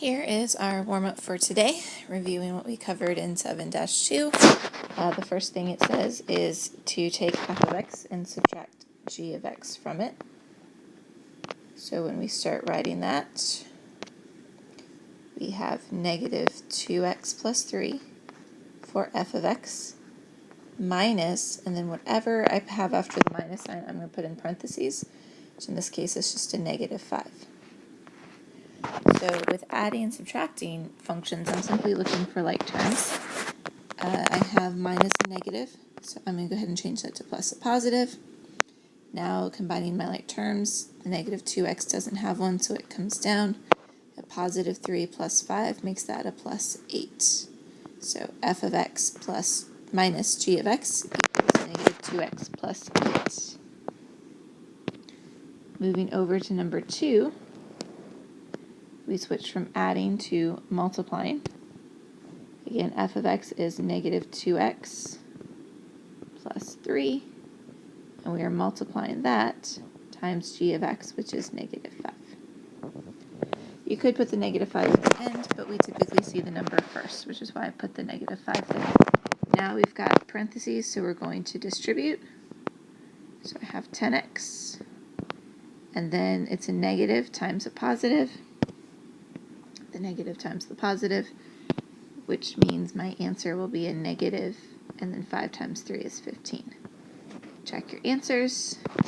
Here is our warm-up for today, reviewing what we covered in 7-2. The first thing it says is to take f of x and subtract g of x from it. So when we start writing that, we have negative 2x plus 3 for f of x minus, and then whatever I have after the minus sign, I'm going to put in parentheses, which in this case is just a negative 5. So with adding and subtracting functions, I'm simply looking for like terms. I have minus and negative, so I'm going to go ahead and change that to plus and positive. Now combining my like terms, the negative 2x doesn't have one, so it comes down. A positive 3 plus 5 makes that a plus 8. So f of x plus minus g of x equals negative 2x plus 8. Moving over to number 2, we switch from adding to multiplying. Again, f of x is negative 2x plus 3, and we are multiplying that times g of x, which is negative 5. You could put the negative 5 at the end, but we typically see the number first, which is why I put the negative 5 there. Now we've got parentheses, so we're going to distribute. So I have 10x, and then it's a negative times a positive. The negative times the positive, which means my answer will be a negative, and then 5 times 3 is 15. Check your answers,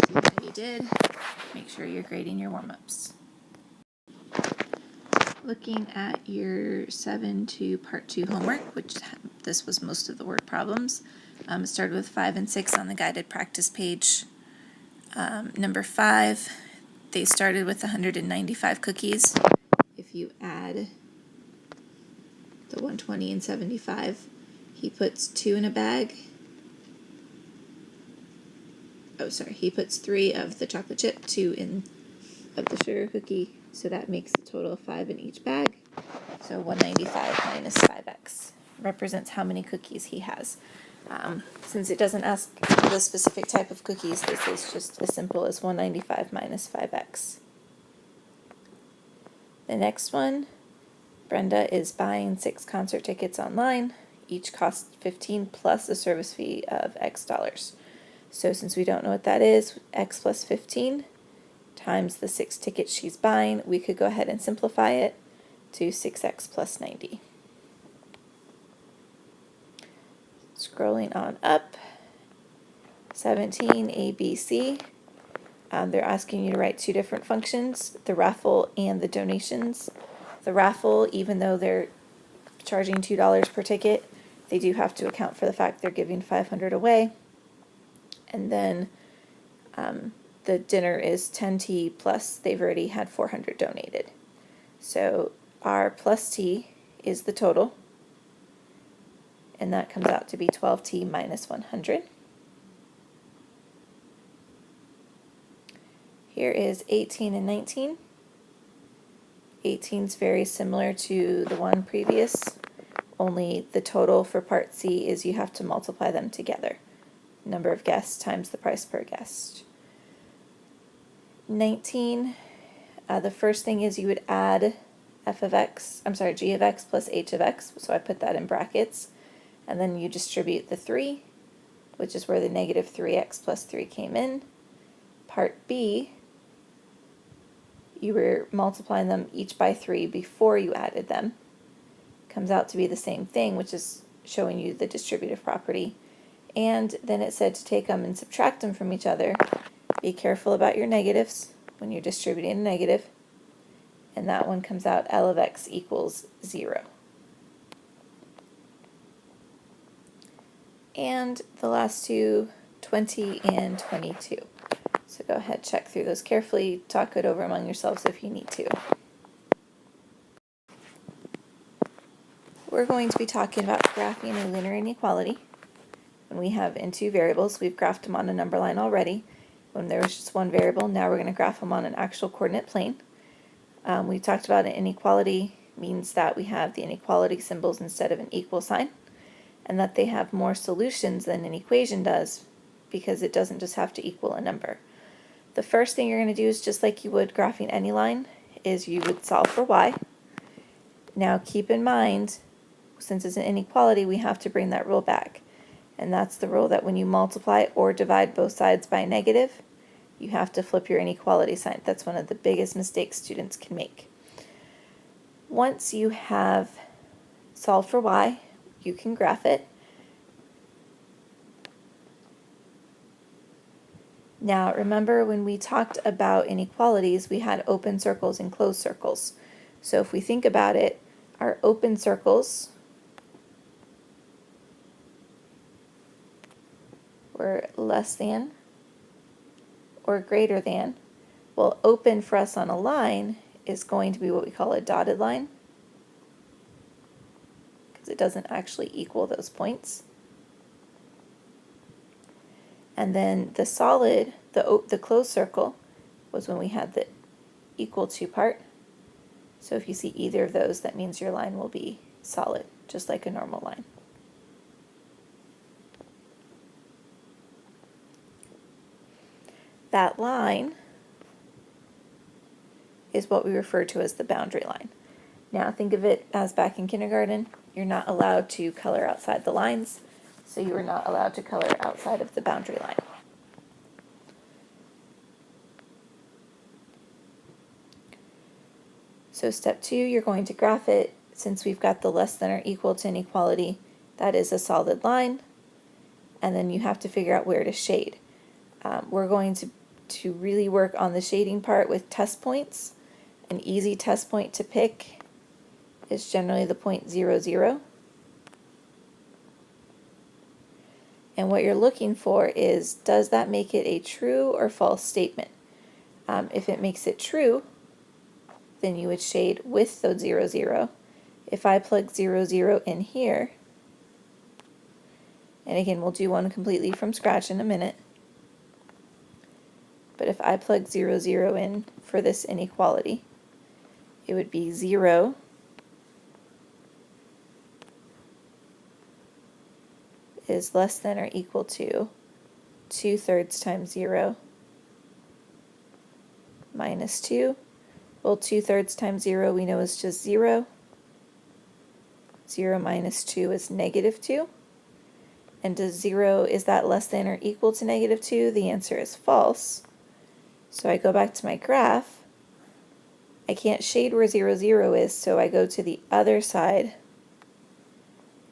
see how you did. Make sure you're grading your warm-ups. Looking at your 7-2 Part 2 homework, which this was most of the word problems. It started with 5 and 6 on the guided practice page. Number 5, they started with 195 cookies. If you add the 120 and 75, he puts 2 in a bag. Oh, sorry, he puts 3 of the chocolate chip, 2 in of the sugar cookie, so that makes a total of 5 in each bag. So 195 minus 5x represents how many cookies he has. Since it doesn't ask the specific type of cookies, this is just as simple as 195 minus 5x. The next one, Brenda is buying 6 concert tickets online. Each costs $15 plus a service fee of X dollars. So since we don't know what that is, X plus 15 times the 6 tickets she's buying, we could go ahead and simplify it to 6x plus 90. Scrolling on up, 17 ABC. They're asking you to write 2 different functions, the raffle and the donations. The raffle, even though they're charging $2 per ticket, they do have to account for the fact they're giving 500 away. And then the dinner is 10T plus they've already had 400 donated. So R plus T is the total, and that comes out to be 12T minus 100. Here is 18 and 19. 18 is very similar to the one previous, only the total for part C is you have to multiply them together. Number of guests times the price per guest. 19, the first thing is you would add g of x plus h of x, so I put that in brackets, and then you distribute the 3, which is where the negative 3x plus 3 came in. Part B, you were multiplying them each by 3 before you added them. Comes out to be the same thing, which is showing you the distributive property. And then it said to take them and subtract them from each other. Be careful about your negatives when you're distributing a negative. And that one comes out L of x equals 0. And the last two, 20 and 22. So go ahead, check through those carefully, talk it over among yourselves if you need to. We're going to be talking about graphing a linear inequality. When we have in 2 variables, we've graphed them on a number line already. When there was just one variable, now we're going to graph them on an actual coordinate plane. We talked about an inequality means that we have the inequality symbols instead of an equal sign, and that they have more solutions than an equation does because it doesn't just have to equal a number. The first thing you're going to do is just like you would graphing any line, is you would solve for y, Now keep in mind, since it's an inequality, we have to bring that rule back. And that's the rule that when you multiply or divide both sides by negative, you have to flip your inequality sign. That's one of the biggest mistakes students can make. Once you have solved for y, you can graph it. Now remember when we talked about inequalities, we had open circles and closed circles. So if we think about it, our open circles were less than or greater than. Well, open for us on a line is going to be what we call a dotted line, because it doesn't actually equal those points. And then the solid, the closed circle, was when we had the equal to part. So if you see either of those, that means your line will be solid, just like a normal line. That line is what we refer to as the boundary line. Now think of it as back in kindergarten, you're not allowed to color outside the lines, so you are not allowed to color outside of the boundary line. So step 2, you're going to graph it. Since we've got the less than or equal to inequality, that is a solid line, and then you have to figure out where to shade. We're going to really work on the shading part with test points. An easy test point to pick is generally the point 0, 0. And what you're looking for is, does that make it a true or false statement? If it makes it true, then you would shade with the 0, 0. If I plug 0, 0 in here, and again, we'll do one completely from scratch in a minute, but if I plug 0, 0 in for this inequality, it would be 0 is less than or equal to 2/3 times 0 minus 2. Well, 2/3 times 0 we know is just 0. 0 minus 2 is negative 2. And does 0, is that less than or equal to negative 2? The answer is false. So I go back to my graph. I can't shade where 0, 0 is, so I go to the other side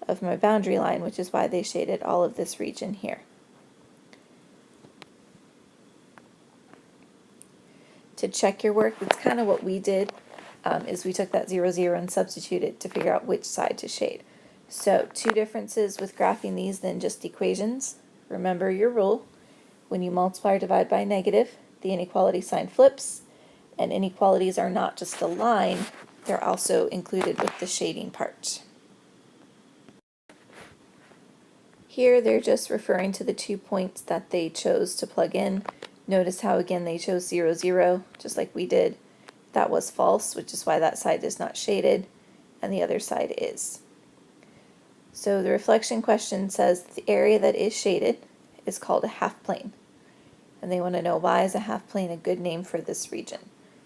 of my boundary line, which is why they shaded all of this region here. To check your work, that's kind of what we did, is we took that 0, 0 and substituted to figure out which side to shade. So 2 differences with graphing these than just equations. Remember your rule. When you multiply or divide by negative, the inequality sign flips, and inequalities are not just a line, they're also included with the shading part. Here they're just referring to the 2 points that they chose to plug in. Notice how again they chose 0, 0, just like we did. That was false, which is why that side is not shaded, and the other side is. So the reflection question says the area that is shaded is called a half plane. And they want to know, why is a half plane a good name for this region?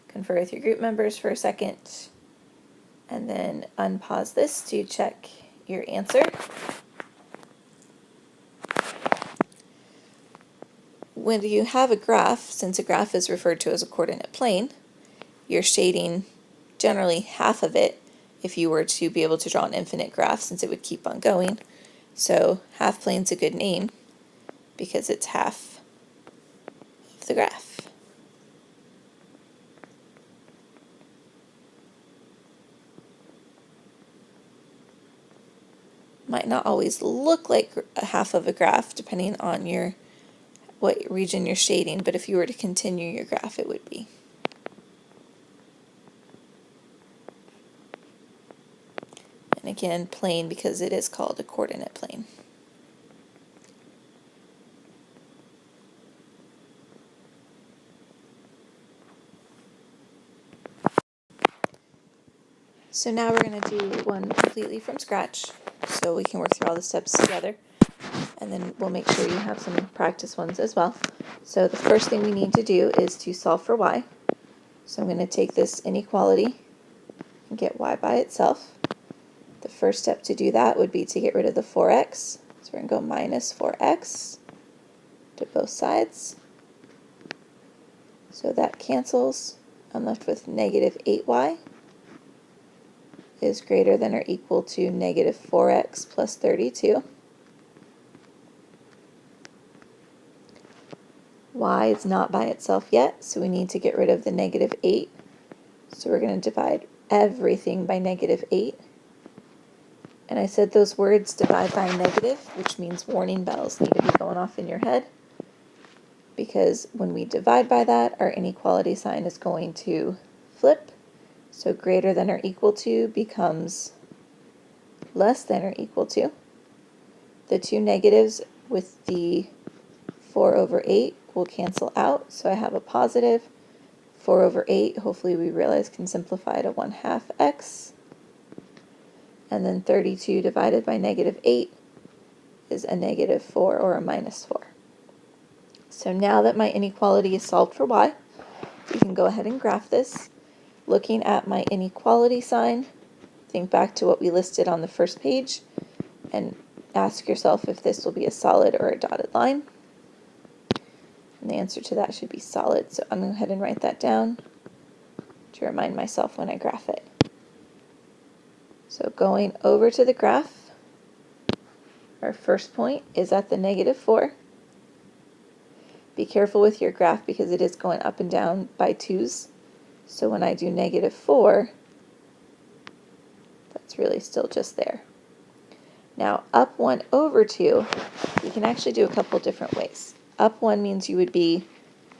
Confer with your group members for a second, and then unpause this to check your answer. When you have a graph, since a graph is referred to as a coordinate plane, you're shading generally half of it if you were to be able to draw an infinite graph, since it would keep on going. So half plane's a good name because it's half of the graph. Might not always look like a half of a graph depending on what region you're shading, but if you were to continue your graph, it would be. And again, plane because it is called a coordinate plane. So now we're going to do one completely from scratch, so we can work through all the steps together, and then we'll make sure you have some practice ones as well. So the first thing we need to do is to solve for y. So I'm going to take this inequality get y by itself. The first step to do that would be to get rid of the 4x. So we're going to go minus 4x to both sides. So that cancels. I'm left with negative 8y is greater than or equal to negative 4x plus 32. Y is not by itself yet, so we need to get rid of the negative 8. So we're going to divide everything by negative 8. And I said those words divide by negative, which means warning bells need to be going off in your head. Because when we divide by that, our inequality sign is going to flip. So greater than or equal to becomes less than or equal to. The two negatives with the 4 over 8 will cancel out. So I have a positive 4 over 8. Hopefully we realize can simplify to 1/2 x. And then 32 divided by negative 8 is a negative 4 or a minus 4. So now that my inequality is solved for y, we can go ahead and graph this. Looking at my inequality sign, think back to what we listed on the first page and ask yourself if this will be a solid or a dotted line. And the answer to that should be solid. So I'm going to go ahead and write that down to remind myself when I graph it. So going over to the graph, our first point is at the negative 4. Be careful with your graph because it is going up and down by 2's. So when I do negative 4, that's really still just there. Now up 1 over 2, you can actually do a couple different ways. Up 1 means you would be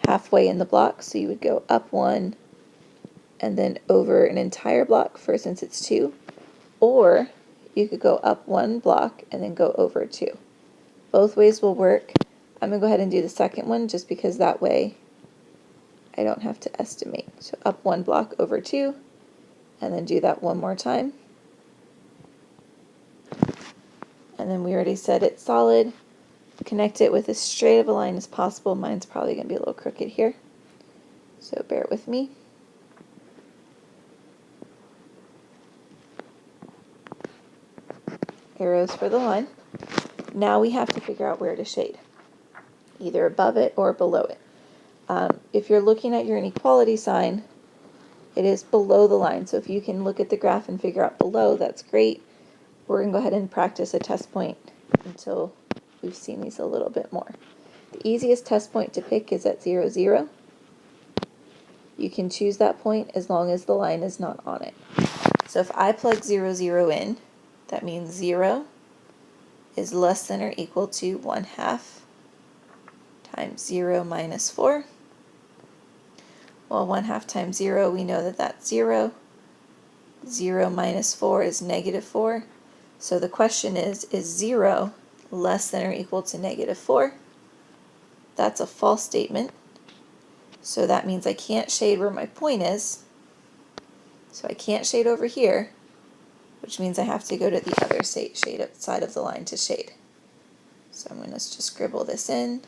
halfway in the block, so you would go up 1 and then over an entire block for since it's 2. Or you could go up 1 block and then go over 2. Both ways will work. I'm going to go ahead and do the second one just because that way I don't have to estimate. So up 1 block over 2, and then do that one more time. And then we already said it's solid. Connect it with as straight of a line as possible. Mine's probably going to be a little crooked here, so bear with me. Arrows for the line. Now we have to figure out where to shade, either above it or below it. If you're looking at your inequality sign, it is below the line. So if you can look at the graph and figure out below, that's great. We're going to go ahead and practice a test point until we've seen these a little bit more. The easiest test point to pick is at 0, 0. You can choose that point as long as the line is not on it. So if I plug 0, 0 in, that means 0 is less than or equal to 1/2 times 0 minus 4. Well, 1/2 times 0, we know that that's 0. 0 minus 4 is negative 4. So the question is 0 less than or equal to negative 4? That's a false statement. So that means I can't shade where my point is. So I can't shade over here, which means I have to go to the other side of the line to shade. So I'm going to just scribble this in.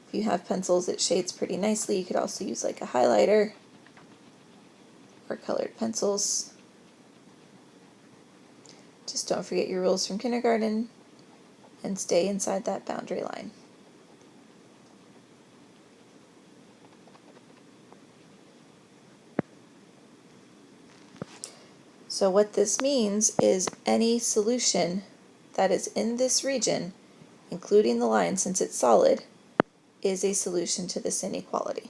If you have pencils, it shades pretty nicely. You could also use like a highlighter or colored pencils. Just don't forget your rules from kindergarten and stay inside that boundary line. So what this means is any solution that is in this region, including the line since it's solid, is a solution to this inequality.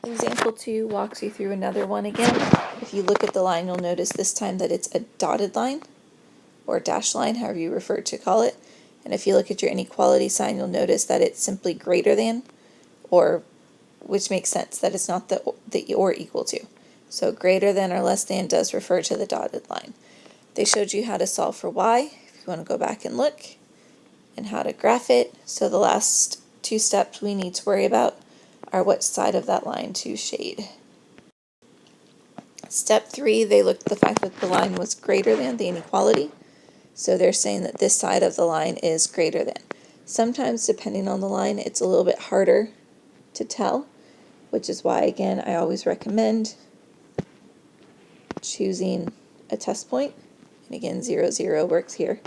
Example 2 walks you through another one again. If you look at the line, you'll notice this time that it's a dotted line, or dashed line, however you prefer to call it. And if you look at your inequality sign, you'll notice that it's simply greater than, or which makes sense, that it's not the or equal to. So greater than or less than does refer to the dotted line. They showed you how to solve for y, if you want to go back and look, and how to graph it. So the last 2 steps we need to worry about are what side of that line to shade. Step 3, they looked at the fact that the line was greater than the inequality. So they're saying that this side of the line is greater than. Sometimes, depending on the line, it's a little bit harder to tell, which is why, again, I always recommend choosing a test point. And again, 0, 0 works here.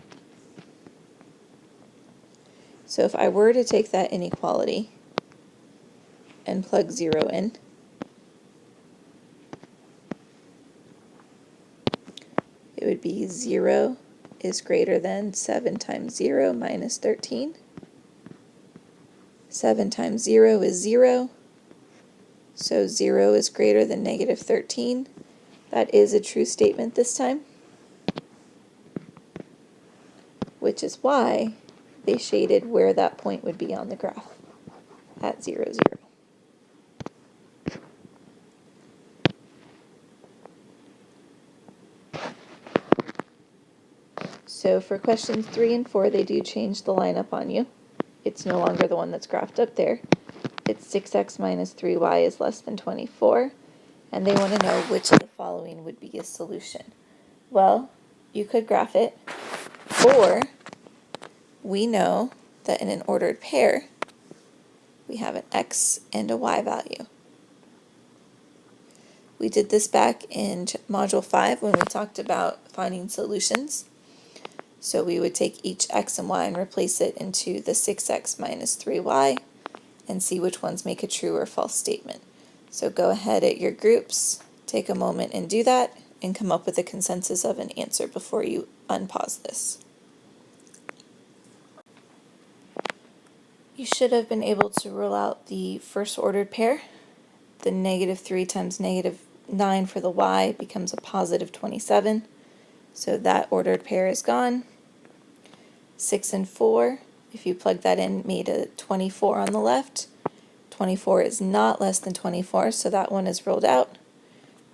So if I were to take that inequality and plug 0 in, it would be 0 is greater than 7 times 0 minus 13. 7 times 0 is 0, so 0 is greater than negative 13. That is a true statement this time, which is why they shaded where that point would be on the graph at 0, 0. So for questions 3 and 4, they do change the lineup on you. It's no longer the one that's graphed up there. It's 6x minus 3y is less than 24, and they want to know which of the following would be a solution. Well, you could graph it, or we know that in an ordered pair, we have an x and a y value. We did this back in Module 5 when we talked about finding solutions. So we would take each x and y and replace it into the 6x minus 3y and see which ones make a true or false statement. So go ahead at your groups, take a moment and do that, and come up with a consensus of an answer before you unpause this. You should have been able to rule out the first ordered pair. The negative 3 times negative 9 for the y becomes a positive 27. So that ordered pair is gone. 6 and 4, if you plug that in, made a 24 on the left. 24 is not less than 24, so that one is ruled out.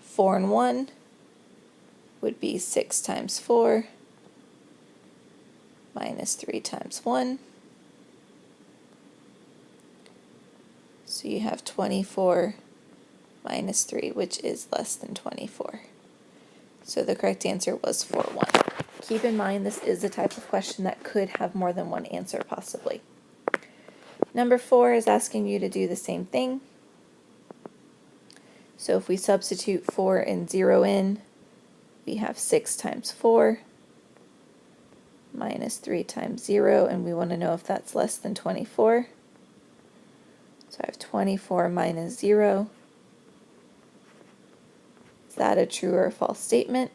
4 and 1 would be 6 times 4 minus 3 times 1. So you have 24 minus 3, which is less than 24. So the correct answer was 4, 1. Keep in mind this is the type of question that could have more than one answer possibly. Number 4 is asking you to do the same thing. So if we substitute 4 and 0 in, we have 6 times 4 minus 3 times 0, and we want to know if that's less than 24. So I have 24 minus 0. Is that a true or a false statement?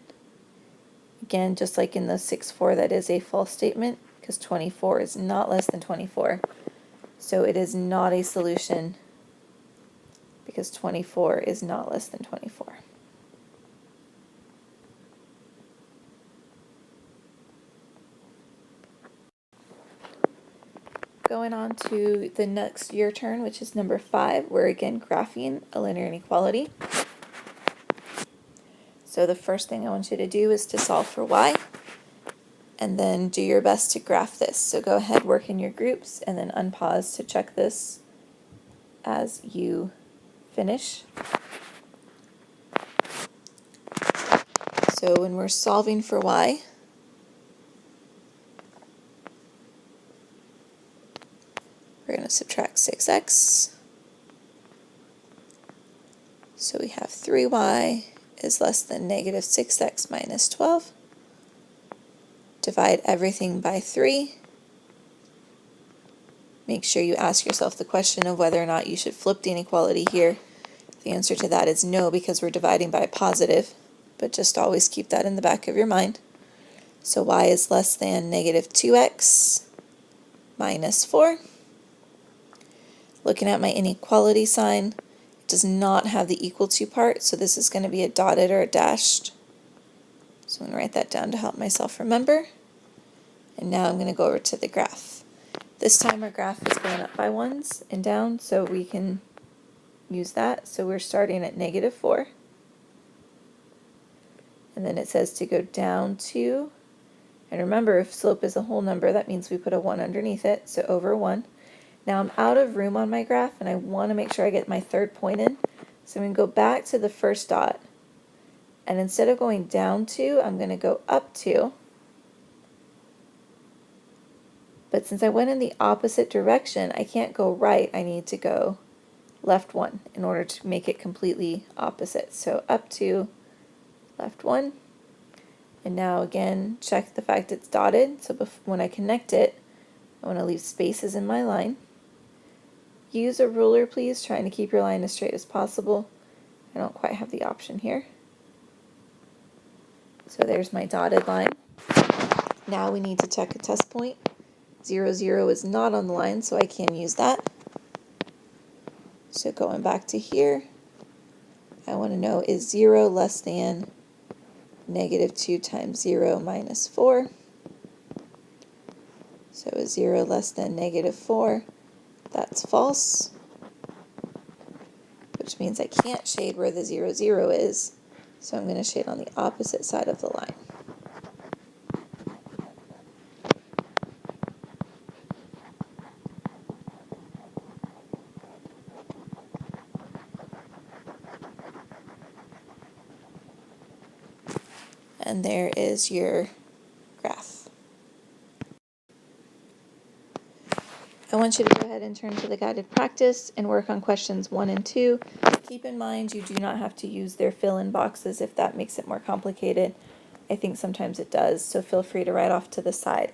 Again, just like in the 6-4, that is a false statement because 24 is not less than 24. So it is not a solution because 24 is not less than 24. Going on to the next your turn, which is number 5, we're again graphing a linear inequality. So the first thing I want you to do is to solve for y, and then do your best to graph this. So go ahead, work in your groups, and then unpause to check this as you finish. So when we're solving for y, we're going to subtract 6x. So we have 3y is less than negative 6x minus 12. Divide everything by 3. Make sure you ask yourself the question of whether or not you should flip the inequality here. The answer to that is no, because we're dividing by a positive, but just always keep that in the back of your mind. So y is less than negative 2x minus 4. Looking at my inequality sign, it does not have the equal to part, so this is going to be a dotted or a dashed. So I'm going to write that down to help myself remember. And now I'm going to go over to the graph. This time our graph is going up by ones and down, so we can use that. So we're starting at negative 4. And then it says to go down 2. And remember, if slope is a whole number, that means we put a 1 underneath it, so over 1. Now I'm out of room on my graph, and I want to make sure I get my third point in. So I'm going to go back to the first dot. And instead of going down 2, I'm going to go up 2. But since I went in the opposite direction, I can't go right. I need to go left 1 in order to make it completely opposite. So up 2 left one. And now again, check the fact it's dotted. So when I connect it, I want to leave spaces in my line. Use a ruler, please, trying to keep your line as straight as possible. I don't quite have the option here. So there's my dotted line. Now we need to check a test point. 0, 0 is not on the line, so I can use that. So going back to here, I want to know, is 0 less than negative 2 times 0 minus 4? So is 0 less than negative 4? That's false, which means I can't shade where the 0, 0 is. So I'm going to shade on the opposite side of the line. And there is your graph. I want you to go ahead and turn to the guided practice and work on questions 1 and 2. Keep in mind you do not have to use their fill-in boxes if that makes it more complicated. I think sometimes it does, so feel free to write off to the side.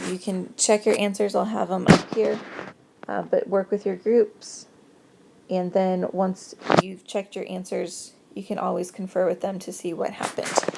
You can check your answers, I'll have them up here, but work with your groups. And then once you've checked your answers, you can always confer with them to see what happened.